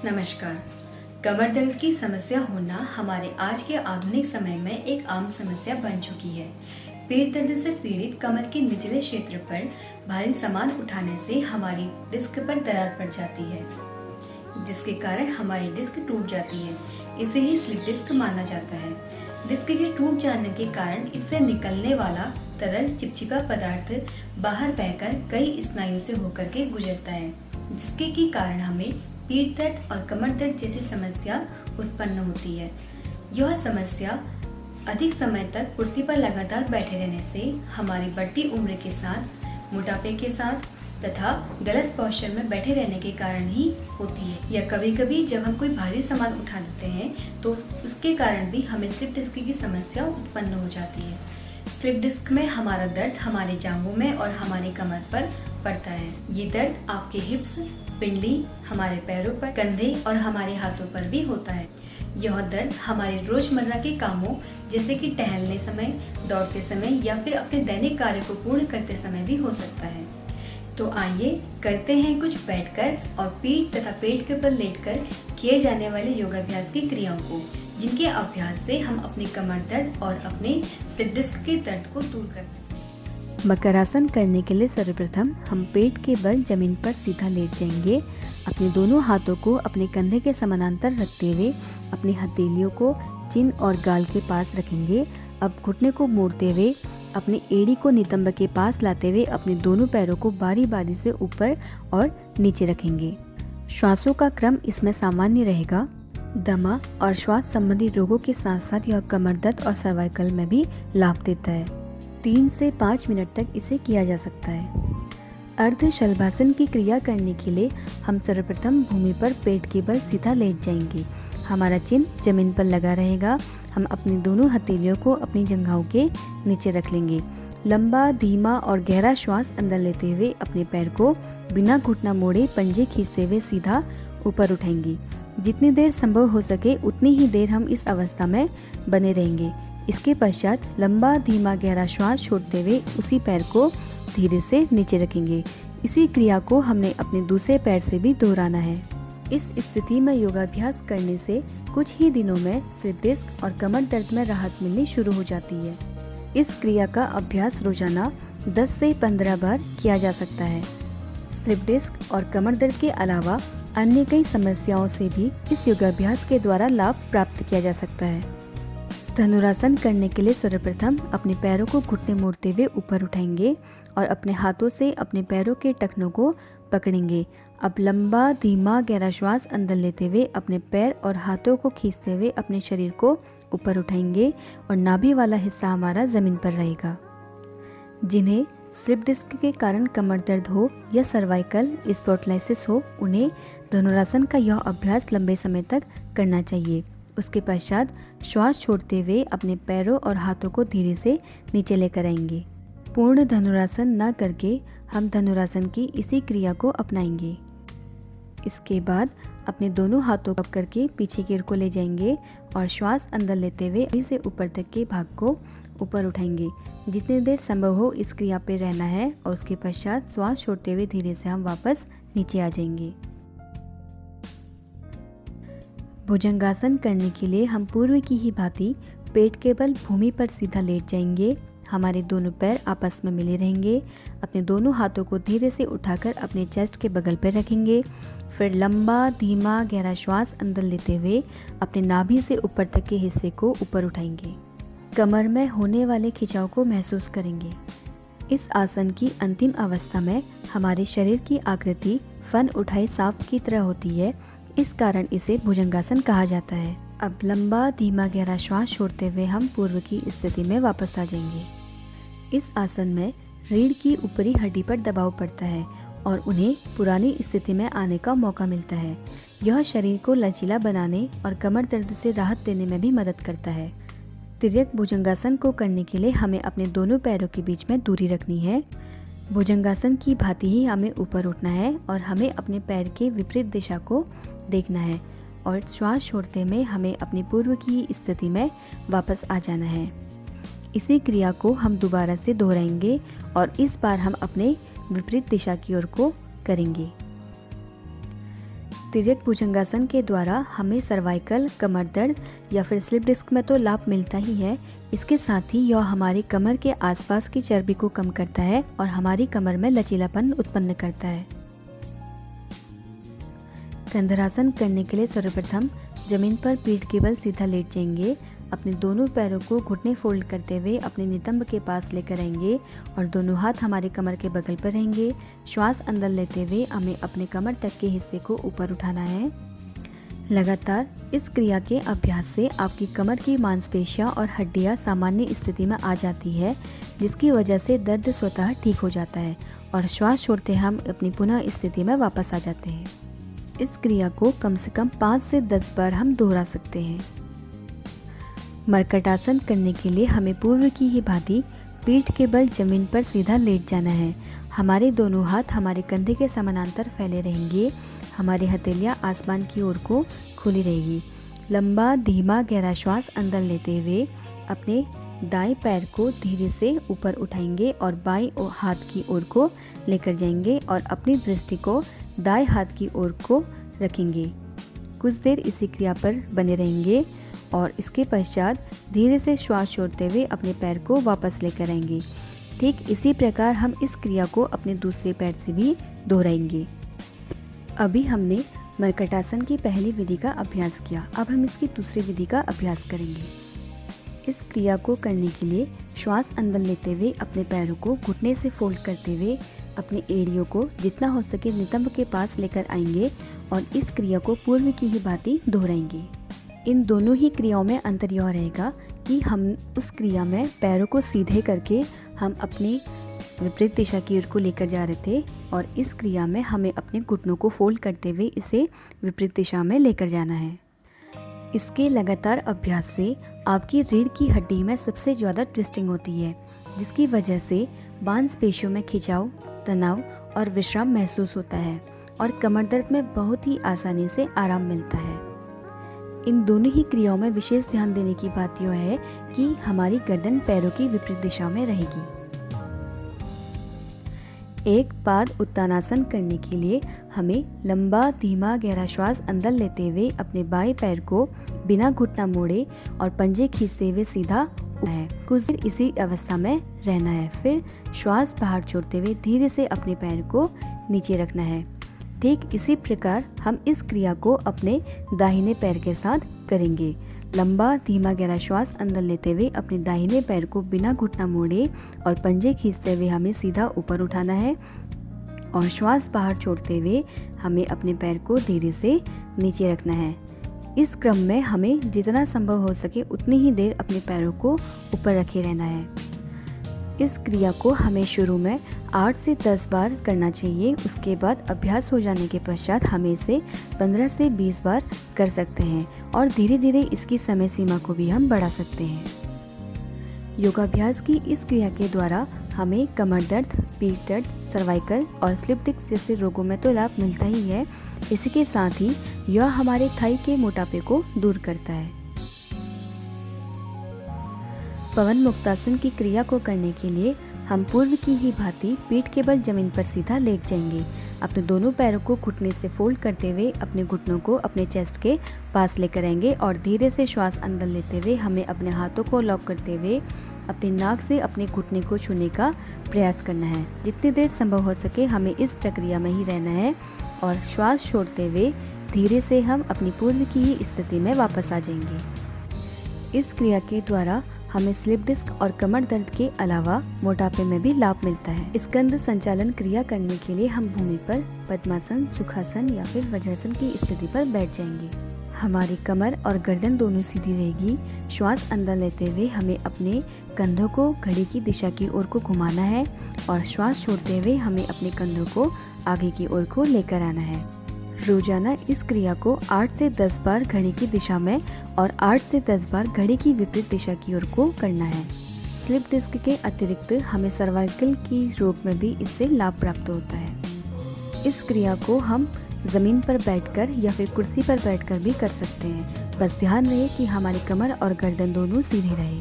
नमस्कार। कमर दर्द की समस्या होना हमारे आज के आधुनिक समय में एक आम समस्या बन चुकी है। पेट दर्द से पीड़ित कमर के निचले क्षेत्र पर भारी सामान उठाने से हमारी डिस्क पर दरार पड़ जाती है, जिसके कारण हमारी डिस्क टूट जाती है। इसे ही स्लिप डिस्क माना जाता है। डिस्क के टूट जाने के कारण इससे निकलने वाला तरल चिपचिपा पदार्थ बाहर बहकर कई स्नायु से होकर के गुजरता है, जिसके के कारण हमें पीठ दर्द और कमर दर्द जैसी समस्या उत्पन्न होती है। यह समस्या अधिक समय तक कुर्सी पर लगातार बैठे रहने से, हमारी बढ़ती उम्र के साथ, मोटापे के साथ तथा गलत पोस्चर में बैठे रहने के कारण ही होती है। या कभी कभी जब हम कोई भारी सामान उठा लेते हैं तो उसके कारण भी हमें स्लिप डिस्क की समस्या उत्पन्न हो जाती है। स्लिप डिस्क में हमारा दर्द हमारे जांघों में और हमारी कमर पर पड़ता है। ये दर्द आपके हिप्स, पिंडली, हमारे पैरों पर, कंधे और हमारे हाथों पर भी होता है। यह दर्द हमारे रोजमर्रा के कामों जैसे कि टहलने समय, दौड़ते समय या फिर अपने दैनिक कार्य को पूर्ण करते समय भी हो सकता है। तो आइए करते हैं कुछ बैठकर और पीठ तथा पेट के बल लेटकर किए जाने वाले योगाभ्यास की क्रियाओं को, जिनके अभ्यास से हम अपने कमर दर्द और अपने स्लिप डिस्क के दर्द को दूर कर सकते हैं। मकरासन करने के लिए सर्वप्रथम हम पेट के बल जमीन पर सीधा लेट जाएंगे। अपने दोनों हाथों को अपने कंधे के समानांतर रखते हुए अपनी हथेलियों को चिन और गाल के पास रखेंगे। अब घुटने को मोड़ते हुए अपनी एड़ी को नितंब के पास लाते हुए अपने दोनों पैरों को बारी बारी से ऊपर और नीचे रखेंगे। श्वासों का क्रम इसमें सामान्य रहेगा। दमा और श्वास संबंधी रोगों के साथ साथ यह कमर दर्द और सर्वाइकल में भी लाभ देता है। 3 से 5 मिनट तक इसे किया जा सकता है। अर्ध शलभासन की क्रिया करने के लिए हम सर्वप्रथम भूमि पर पेट के बल सीधा लेट जाएंगे। हमारा चिन जमीन पर लगा रहेगा। हम अपनी दोनों हथेलियों को अपनी जंघाओं के नीचे रख लेंगे। लंबा, धीमा और गहरा श्वास अंदर लेते हुए अपने पैर को बिना घुटना मोड़े पंजे खींचते हुए सीधा ऊपर उठाएंगे। जितनी देर संभव हो सके उतनी ही देर हम इस अवस्था में बने रहेंगे। इसके पश्चात लंबा, धीमा, गहरा श्वास छोड़ते हुए उसी पैर को धीरे से नीचे रखेंगे। इसी क्रिया को हमने अपने दूसरे पैर से भी दोहराना है। इस स्थिति में योगाभ्यास करने से कुछ ही दिनों में स्लिप डिस्क और कमर दर्द में राहत मिलनी शुरू हो जाती है। इस क्रिया का अभ्यास रोजाना 10 से 15 बार किया जा सकता है। स्लिप डिस्क और कमर दर्द के अलावा अन्य कई समस्याओं से भी इस योगाभ्यास के द्वारा लाभ प्राप्त किया जा सकता है। धनुरासन करने के लिए सर्वप्रथम अपने पैरों को घुटने मोड़ते हुए ऊपर उठाएंगे और अपने हाथों से अपने पैरों के टखनों को पकड़ेंगे। अब लंबा, धीमा, गहरा श्वास अंदर लेते हुए अपने पैर और हाथों को खींचते हुए अपने शरीर को ऊपर उठाएंगे और नाभि वाला हिस्सा हमारा जमीन पर रहेगा। जिन्हें स्लिप डिस्क के कारण कमर दर्द हो या सर्वाइकल स्पॉन्डिलोसिस हो, उन्हें धनुरासन का यह अभ्यास लंबे समय तक करना चाहिए। उसके पश्चात श्वास छोड़ते हुए अपने पैरों और हाथों को धीरे से नीचे लेकर आएंगे। पूर्ण धनुरासन न करके हम धनुरासन की इसी क्रिया को अपनाएंगे। इसके बाद अपने दोनों हाथों को करके पीछे की ओर को ले जाएंगे और श्वास अंदर लेते हुए अभी से ऊपर तक के भाग को ऊपर उठाएंगे। जितनी देर संभव हो इस क्रिया पे रहना है और उसके पश्चात श्वास छोड़ते हुए धीरे से हम वापस नीचे आ जाएंगे। भुजंगासन करने के लिए हम पूर्व की ही भांति पेट के बल भूमि पर सीधा लेट जाएंगे। हमारे दोनों पैर आपस में मिले रहेंगे। अपने दोनों हाथों को धीरे से उठाकर अपने चेस्ट के बगल पर रखेंगे। फिर लंबा, धीमा, गहरा श्वास अंदर लेते हुए अपने नाभि से ऊपर तक के हिस्से को ऊपर उठाएंगे। कमर में होने वाले खिंचाव को महसूस करेंगे। इस आसन की अंतिम अवस्था में हमारे शरीर की आकृति फन उठाए सांप की तरह होती है। इस कारण इसे भुजंगासन कहा जाता है। अब लंबा, धीमा, गहरा श्वास छोड़ते हुए हम पूर्व की स्थिति में वापस आ जाएंगे। इस आसन में रीढ़ की ऊपरी हड्डी पर दबाव पड़ता है और उन्हें पुरानी स्थिति में आने का मौका मिलता है। यह शरीर को लचीला बनाने और कमर दर्द से राहत देने में भी मदद करता है। तिर्यक भुजंगासन को करने के लिए हमें अपने दोनों पैरों के बीच में दूरी रखनी है। भुजंगासन की भांति ही हमें ऊपर उठना है और हमें अपने पैर के विपरीत दिशा को देखना है और श्वास छोड़ते में हमें अपनी पूर्व की स्थिति में वापस आ जाना है। इसी क्रिया को हम दोबारा से दोहराएंगे और इस बार हम अपने विपरीत दिशा की ओर को करेंगे। तिर्यक भुजंगासन के द्वारा हमें सर्वाइकल, कमर दर्द या फिर स्लिप डिस्क में तो लाभ मिलता ही है, इसके साथ ही यह हमारी कमर के आसपास की चर्बी को कम करता है और हमारी कमर में लचीलापन उत्पन्न करता है। कंधरासन करने के लिए सर्वप्रथम जमीन पर पीठ के बल सीधा लेट जाएंगे। अपने दोनों पैरों को घुटने फोल्ड करते हुए अपने नितंब के पास लेकर आएंगे और दोनों हाथ हमारे कमर के बगल पर रहेंगे। श्वास अंदर लेते हुए हमें अपने कमर तक के हिस्से को ऊपर उठाना है। लगातार इस क्रिया के अभ्यास से आपकी कमर की मांसपेशियां और हड्डियां सामान्य स्थिति में आ जाती है, जिसकी वजह से दर्द स्वतः ठीक हो जाता है और श्वास छोड़ते हम अपनी पुनः स्थिति में वापस आ जाते हैं। इस क्रिया को कम से कम 5 से 10 बार हम दोहरा सकते हैं। मर्कटासन करने के लिए हमें पूर्व की ही भांति पीठ के बल जमीन पर सीधा लेट जाना है। हमारे दोनों हाथ हमारे कंधे के समानांतर फैले रहेंगे। हमारी हथेलियां आसमान की ओर को खुली रहेगी। लंबा धीमा गहरा श्वास अंदर लेते हुए अपने दाएं पैर को धीरे से ऊपर उठाएंगे और बाएं हाथ की ओर को लेकर जाएंगे और अपनी दृष्टि को दाएं हाथ की ओर को रखेंगे। कुछ देर इसी क्रिया पर बने रहेंगे और इसके पश्चात धीरे से श्वास छोड़ते हुए अपने पैर को वापस लेकर आएंगे। ठीक इसी प्रकार हम इस क्रिया को अपने दूसरे पैर से भी दोहराएंगे। अभी हमने मर्कटासन की पहली विधि का अभ्यास किया, अब हम इसकी दूसरी विधि का अभ्यास करेंगे। इस क्रिया को करने के लिए श्वास अंदर लेते हुए अपने पैरों को घुटने से फोल्ड करते हुए अपनी एड़ियों को जितना हो सके नितंब के पास लेकर आएंगे और इस क्रिया को पूर्व की ही भांति दोहराएंगे। इन दोनों ही क्रियाओं में अंतर यह रहेगा कि हम उस क्रिया में पैरों को सीधे करके हम अपनी विपरीत दिशा की ओर को लेकर जा रहे थे और इस क्रिया में हमें अपने घुटनों को फोल्ड करते हुए इसे विपरीत दिशा में लेकर जाना है। इसके लगातार अभ्यास से आपकी रीढ़ की हड्डी में सबसे ज़्यादा ट्विस्टिंग होती है, जिसकी वजह से मांसपेशियों में खिंचाव, तनाव और विश्राम महसूस होता है और कमर दर्द में बहुत ही आसानी से आराम मिलता है। इन दोनों ही क्रियाओं में विशेष ध्यान देने की बात यह है कि हमारी गर्दन पैरों की विपरीत दिशा में रहेगी। एक पाद उत्तानासन करने के लिए हमें लंबा धीमा गहरा श्वास अंदर लेते हुए अपने बाएं पैर को बिना घुटना मोड़े और पंजे खींचते हुए सीधा है। कुछ देर इसी अवस्था में रहना है, फिर श्वास बाहर छोड़ते हुए धीरे से अपने पैर को नीचे रखना है। ठीक इसी प्रकार हम इस क्रिया को अपने दाहिने पैर के साथ करेंगे। लंबा धीमा गहरा श्वास अंदर लेते हुए अपने दाहिने पैर को बिना घुटना मोड़े और पंजे खींचते हुए हमें सीधा ऊपर उठाना है और श्वास बाहर छोड़ते हुए हमें अपने पैर को धीरे से नीचे रखना है। इस क्रम में हमें जितना संभव हो सके उतनी ही देर अपने पैरों को ऊपर रखे रहना है। इस क्रिया को हमें शुरू में 8 से 10 बार करना चाहिए। उसके बाद अभ्यास हो जाने के पश्चात हमें इसे 15 से 20 बार कर सकते हैं और धीरे धीरे इसकी समय सीमा को भी हम बढ़ा सकते हैं। योगाभ्यास की इस क्रिया के द्वारा हमें कमर दर्द, पीठ दर्द, सर्वाइकल और स्लिप डिस्क जैसे रोगों में तो लाभ मिलता ही है, इसी के साथ ही यह हमारे थाई के मोटापे को दूर करता है। पवन मुक्तासन की क्रिया को करने के लिए हम पूर्व की ही भांति पीठ के बल जमीन पर सीधा लेट जाएंगे। अपने दोनों पैरों को घुटने से फोल्ड करते हुए अपने घुटनों को अपने चेस्ट के पास लेकर आएंगे और धीरे से श्वास अंदर लेते हुए हमें अपने हाथों को लॉक करते हुए अपने नाक से अपने घुटने को छूने का प्रयास करना है। जितनी देर संभव हो सके हमें इस प्रक्रिया में ही रहना है और श्वास छोड़ते हुए धीरे से हम अपनी पूर्व की ही स्थिति में वापस आ जाएंगे। इस क्रिया के द्वारा हमें स्लिप डिस्क और कमर दर्द के अलावा मोटापे में भी लाभ मिलता है। स्कंद संचालन क्रिया करने के लिए हम भूमि पर पद्मासन, सुखासन या फिर वज्रासन की स्थिति पर बैठ जाएंगे। हमारी कमर और गर्दन दोनों सीधी रहेगी। श्वास अंदर लेते हुए हमें अपने कंधों को घड़ी की दिशा की ओर को घुमाना है और श्वास छोड़ते हुए हमें अपने कंधों को आगे की ओर को लेकर आना है। रोजाना इस क्रिया को 8 से 10 बार घड़ी की दिशा में और 8 से 10 बार घड़ी की विपरीत दिशा की ओर को करना है। स्लिप डिस्क के अतिरिक्त हमें सर्वाइकल की रोग में भी इससे लाभ प्राप्त होता है। इस क्रिया को हम ज़मीन पर बैठकर या फिर कुर्सी पर बैठकर भी कर सकते हैं। बस ध्यान रहे कि हमारी कमर और गर्दन दोनों सीधी रहे।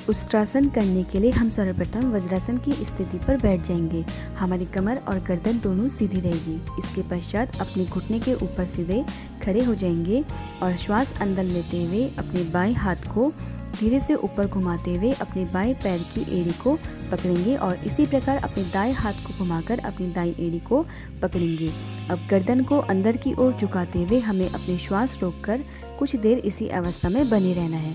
उष्ट्रासन करने के लिए हम सर्वप्रथम वज्रासन की स्थिति पर बैठ जाएंगे। हमारी कमर और गर्दन दोनों सीधी रहेगी। इसके पश्चात अपने घुटने के ऊपर सीधे खड़े हो जाएंगे और श्वास अंदर लेते हुए अपने बाएं हाथ को धीरे से ऊपर घुमाते हुए अपने बाएं पैर की एड़ी को पकड़ेंगे और इसी प्रकार अपने दाएं हाथ को घुमाकर अपनी दाईं एड़ी को पकड़ेंगे। अब गर्दन को अंदर की ओर झुकाते हुए हमें अपनी श्वास रोककर कुछ देर इसी अवस्था में बने रहना है।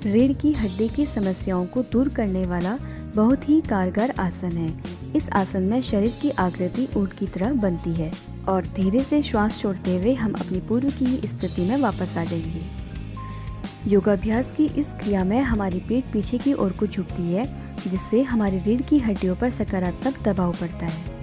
रीढ़ की हड्डी की समस्याओं को दूर करने वाला बहुत ही कारगर आसन है। इस आसन में शरीर की आकृति ऊंट की तरह बनती है और धीरे से श्वास छोड़ते हुए हम अपनी पूर्व की स्थिति में वापस आ जाएंगे। योगाभ्यास की इस क्रिया में हमारी पीठ पीछे की ओर को झुकती है, जिससे हमारी रीढ़ की हड्डियों पर सकारात्मक दबाव पड़ता है।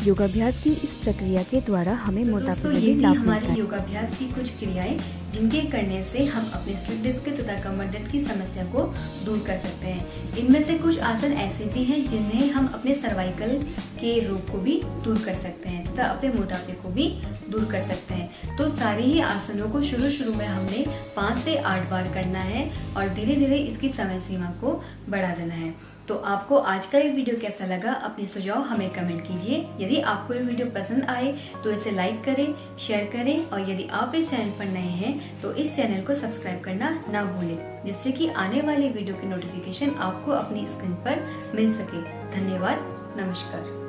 योगाभ्यास की इस प्रक्रिया के द्वारा हमें मोटापे में भी लाभ मिलता है। हमारी योगाभ्यास की कुछ क्रियाएं जिनके करने से हम अपने स्लिप डिस्क तथा कमर दर्द की समस्या को दूर कर सकते हैं। इनमें से कुछ आसन ऐसे भी हैं जिन्हें हम अपने सर्वाइकल के रोग को भी दूर कर सकते हैं तथा अपने मोटापे को भी दूर कर सकते हैं। तो सारे ही आसनों को शुरू में हमने 5 से 8 बार करना है और धीरे धीरे इसकी समय सीमा को बढ़ा देना है। तो आपको आज का ये वीडियो कैसा लगा, अपने सुझाव हमें कमेंट कीजिए। यदि आपको ये वीडियो पसंद आए तो इसे लाइक करें, शेयर करें और यदि आप इस चैनल पर नए हैं तो इस चैनल को सब्सक्राइब करना ना भूलें, जिससे कि आने वाले वीडियो की नोटिफिकेशन आपको अपनी स्क्रीन पर मिल सके। धन्यवाद, नमस्कार।